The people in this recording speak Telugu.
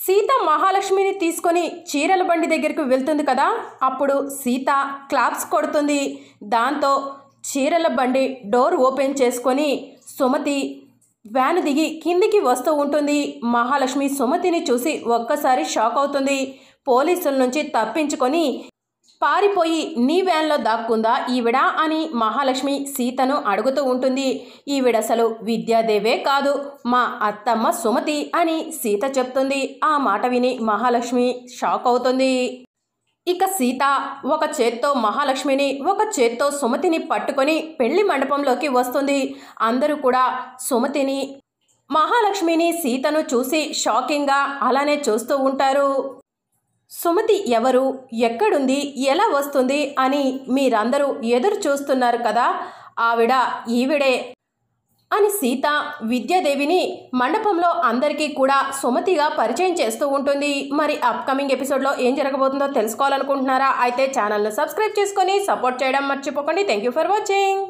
సీత మహాలక్ష్మిని తీసుకొని చీరల బండి దగ్గరికి వెళ్తుంది కదా, అప్పుడు సీత క్లాప్స్ కొడుతుంది. దాంతో చీరల బండి డోర్ ఓపెన్ చేసుకొని సుమతి వ్యాను దిగి కిందికి వస్తూ ఉంటుంది. మహాలక్ష్మి సుమతిని చూసి ఒక్కసారి షాక్ అవుతుంది. పోలీసుల నుంచి తప్పించుకొని పారిపోయి నీ వ్యాన్లో దాక్కుందా ఈవిడ అని మహాలక్ష్మి సీతను అడుగుతూ ఉంటుంది. ఈవిడసలు విద్యాదేవే కాదు, మా అత్తమ్మ సుమతి అని సీత చెప్తుంది. ఆ మాట విని మహాలక్ష్మి షాక్ అవుతుంది. ఇక సీత ఒక చేత్తో మహాలక్ష్మిని, ఒక చేత్తో సుమతిని పట్టుకొని పెళ్లి మండపంలోకి వస్తుంది. అందరూ కూడా సుమతిని, మహాలక్ష్మిని, సీతను చూసి షాకింగ్గా అలానే చూస్తూ ఉంటారు. సుమతి ఎవరు, ఎక్కడుంది, ఎలా వస్తుంది అని మీరందరూ ఎదురు చూస్తున్నారు కదా, ఆవిడ ఈవిడే అని సీత విద్యాదేవిని మండపంలో అందరికీ కూడా సుమతిగా పరిచయం చేస్తూ ఉంటుంది. మరి అప్కమింగ్ ఎపిసోడ్లో ఏం జరగబోతుందో తెలుసుకోవాలనుకుంటున్నారా? అయితే ఛానల్ను సబ్స్క్రైబ్ చేసుకొని సపోర్ట్ చేయడం మర్చిపోకండి. Thank you for watching.